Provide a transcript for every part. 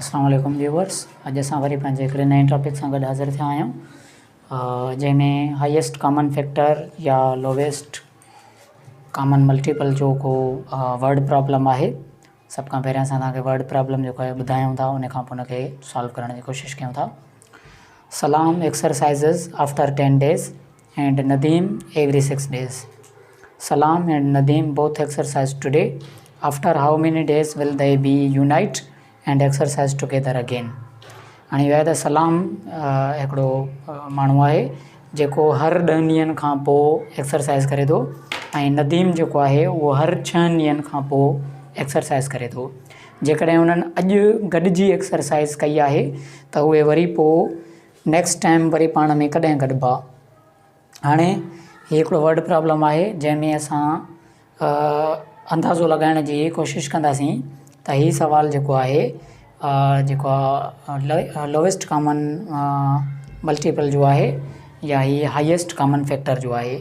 अस्सलाम वालेकुम व्यूवर्स। अॼु असां वरी पंहिंजे हिकिड़े नए टॉपिक सां गॾु हाज़िर थिया आहियूं जंहिंमें हाईएस्ट कॉमन फैक्टर या लोवेस्ट कॉमन मल्टीपल जो को वर्ड प्रॉब्लम आहे। सभ खां पहिरियां असां तव्हांखे वर्ड प्रॉब्लम जेको आहे ॿुधायूं था, उन खां पोइ उनखे सॉल्व करण जी कोशिशि कयूं था। Salam exercises after 10 days and Nadeem every 6 days। Salam and Nadeem both exercise today. After how many days will they be unite and exercise together again? हाणे इहो आहे त सलाम हिकिड़ो माण्हू आहे जेको हर 10 ॾींहंनि खां पोइ एक्सरसाइज़ करे थो, ऐं नदीम जेको आहे उहो हर 6 ॾींहंनि खां पोइ एक्सरसाइज़ करे थो। जेकॾहिं उन्हनि अॼु गॾिजी एक्सरसाइज़ कई आहे त उहे वरी पोइ नेक्स्ट टाइम वरी पाण में कॾहिं गॾिबा। हाणे हीअ हिकिड़ो वर्ड प्रॉब्लम आहे जंहिंमें असां अंदाज़ो लॻाइण जी कोशिशि कंदासीं त हीअ सुवाल जेको आहे जेको लोवेस्ट कॉमन मल्टीपल जो आहे या हीअ हाईएस्ट कॉमन फैक्टर जो आहे।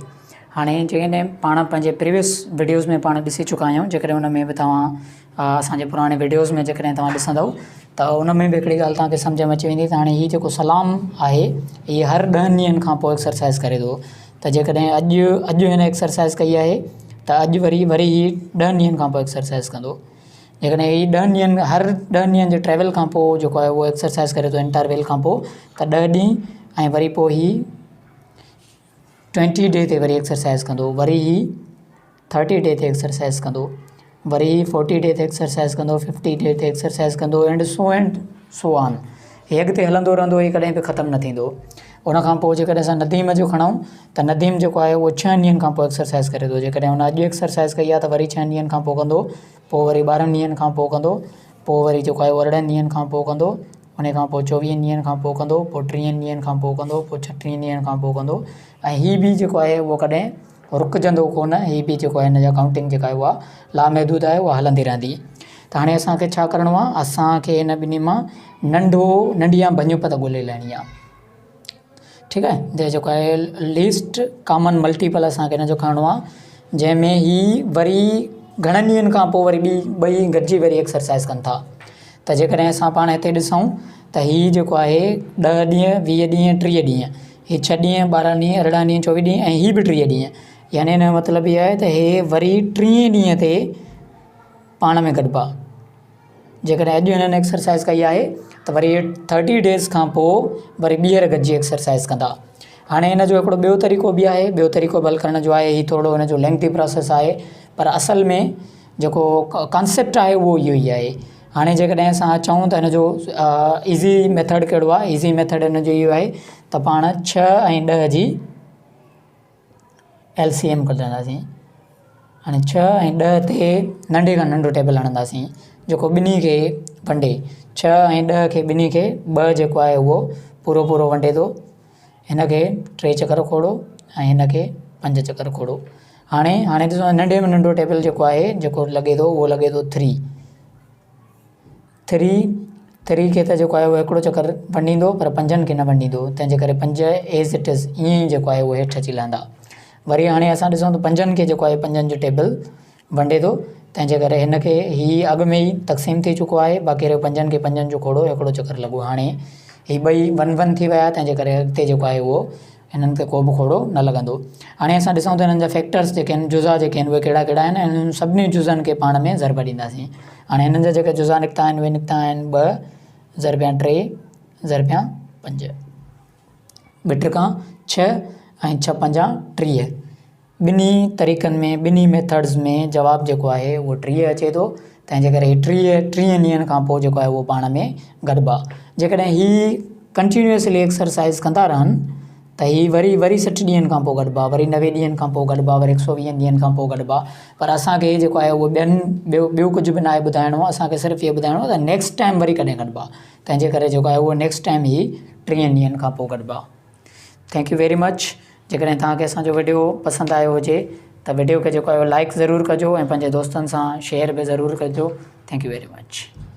हाणे जेकॾहिं पाण पंहिंजे प्रीवियस वीडियोज़ में पाण ॾिसी चुका आहियूं, जेकॾहिं उन में बि तव्हां असांजे पुराणे वीडियोज़ में जेकॾहिं तव्हां ॾिसंदव त उन में बि हिकिड़ी ॻाल्हि तव्हांखे सम्झ में अची वेंदी त हाणे हीअ जेको सलाम आहे हीअ हर 10 ॾींहंनि खां पोइ एक्सरसाइज़ करे थो। त जेकॾहिं अॼु हिन एक्सरसाइज़ कई आहे त अॼु वरी हीअ 10 ॾींहंनि खां पोइ एक्सरसाइज़ कंदो। जेकॾहिं हीअ 10 ॾींहंनि हर 10 ॾींहंनि जे ट्रेवल खां पोइ जेको आहे उहो एक्सरसाइज़ करे थो इंटरवेल खां पोइ, त 10 ॾींहं ऐं वरी पोइ हीअ 20 डे ते वरी एक्सरसाइज़ कंदो, वरी हीअ 30 डे ते एक्सरसाइज़ कंदो, वरी 40 डे ते एक्सरसाइज़ कंदो, 50 डे ते एक्सरसाइज़ कंदो एंड सो ऑन। हीअ अॻिते हलंदो रहंदो, हीअ कॾहिं बि ख़तमु न थींदो। उनखां पोइ जेकॾहिं असां नदीम जो खणूं त नदीम जेको आहे उहो 6 ॾींहंनि खां पोइ एक्सरसाइज़ करे थो। जेकॾहिं हुन अॼु एक्सरसाइज़ कई आहे त वरी 6 ॾींहंनि खां पोइ कंदो, पोइ वरी 12 ॾींहंनि खां पोइ कंदो, पोइ वरी जेको आहे 18 ॾींहंनि खां पोइ कंदो, उन खां पोइ 24 ॾींहंनि खां पोइ कंदो, पोइ 30 ॾींहंनि खां पोइ कंदो, पोइ 36 ॾींहंनि खां पोइ कंदो। ऐं हीअ बि जेको आहे उहो कॾहिं रुकजंदो कोन। हीअ बि जेको आहे हिन जा काउंटिंग जेका आहे उहा लामहदूद आहे, उहा हलंदी रहंदी। त हाणे असांखे छा करिणो आहे, असांखे हिन ॿिन्ही मां नंढी या भञुपत ॻोल्हे लाइणी आहे। ठीकु आहे, त जेको आहे लीस्ट कॉमन मल्टीपल असांखे हिन जो खणणो आहे, जंहिंमें ही वरी घणनि ॾींहंनि खां पोइ वरी ॿई गॾिजी वरी एक्सरसाइज़ कनि था। त जेकॾहिं असां पाण हिते ॾिसूं त हीअ जेको आहे 10 ॾींहं 20 ॾींहं 30 ॾींहं, हीअ 6 ॾींहं 12 ॾींहं 18 ॾींहं 24 ॾींहं ऐं हीअ बि 30 ॾींहं, यानी हिन जो मतिलबु इहो आहे त हे वरी 30 ॾींहं ते पाण में गॾिबा। जेकॾहिं अॼु हिननि एक्सरसाइज़ कई आहे त वरी 30 डेज़ खां पोइ वरी ॿीहर गॾिजी एक्सरसाइज़ कंदा। हाणे हिन जो हिकिड़ो ॿियो तरीक़ो बि आहे, ॿियो तरीक़ो बि हल करण जो आहे। हीअ थोरो हिन जो लेंथी प्रोसेस आहे, पर असल में जेको कॉन्सेप्ट आहे उहो इहो ई आहे। हाणे जेकॾहिं असां चऊं त हिन जो ईज़ी मेथड कहिड़ो आहे, ईज़ी मेथड हिन जो इहो आहे त पाण 6 ऐं 10 जी LCM कढंदासीं। हाणे 6 ऐं 10 ते नंढे खां नंढो टेबल हणंदासीं जेको ॿिन्ही खे वंडे। 6 ऐं 10 खे ॿिन्ही खे 2 जेको आहे उहो पूरो वंडे थो। हिन खे 3 चकर खोड़ो ऐं हिन खे 5 चकर खोड़ो। हाणे ॾिसो नंढे में नंढो टेबल जेको आहे जेको लॻे थो उहो लॻे थो 3 खे त जेको आहे उहो हिकिड़ो चकर वंडींदो, पर 5 खे न वंडींदो। तंहिंजे करे 5 एज़ इट इज़ ईअं ई जेको आहे उहो हेठि अची लहंदा। वरी हाणे असां ॾिसूं त 5 खे जेको आहे 5 जो टेबल वंडे थो, तंहिंजे करे हिन खे हीअ अॻु में ई तक़सीम थी चुको आहे। बाक़ी 5 खे 5 जो खोड़ो हिकिड़ो चकर लॻो। हाणे हीअ ॿई 1-1 थी विया, तंहिंजे करे अॻिते जेको आहे उहो हिननि खे को बि खोड़ो न लॻंदो। हाणे असां ॾिसूं त हिननि जा फैक्टर्स जेके आहिनि, जुज़ा जेके आहिनि उहे कहिड़ा कहिड़ा आहिनि, ऐं हिननि सभिनी जुज़नि खे पाण में ज़रब ॾींदासीं। हाणे हिननि जा जेके जुज़ा निकिता आहिनि उहे निकिता आहिनि 2 ज़रबिया 3 ज़रबिया 5, 2 × 6 ऐं 6 × 5 = 30। ॿिन्ही तरीक़नि में, ॿिन्ही मेथड्स में जवाबु जेको आहे उहो 30 अचे थो। तंहिंजे करे 30 ॾींहंनि खां पोइ जेको आहे उहो पाण में गॾिबा। जेकॾहिं हीअ कंटिन्यूअसली एक्सरसाइज़ कंदा रहनि त हीअ वरी 60 ॾींहंनि खां पोइ गॾिबा, वरी 90 ॾींहंनि खां पोइ गॾिबा, वरी 120 ॾींहंनि खां पोइ गॾिबा। पर असांखे जेको आहे उहो ॿियो कुझु बि न आहे ॿुधाइणो, असांखे सिर्फ़ु इहो ॿुधाइणो आहे त नेक्स्ट टाइम वरी कॾहिं गॾिबा। तंहिंजे करे जेको आहे उहो नेक्स्ट टाइम ही 30 ॾींहंनि खां पोइ गॾिबा। Thank you very much. जेकॾहिं तव्हांखे असांजो वीडियो पसंदि आयो हुजे त वीडियो खे जेको आहे लाइक ज़रूरु कजो ऐं पंहिंजे दोस्तनि सां शेयर बि ज़रूरु कजो। Thank you very much.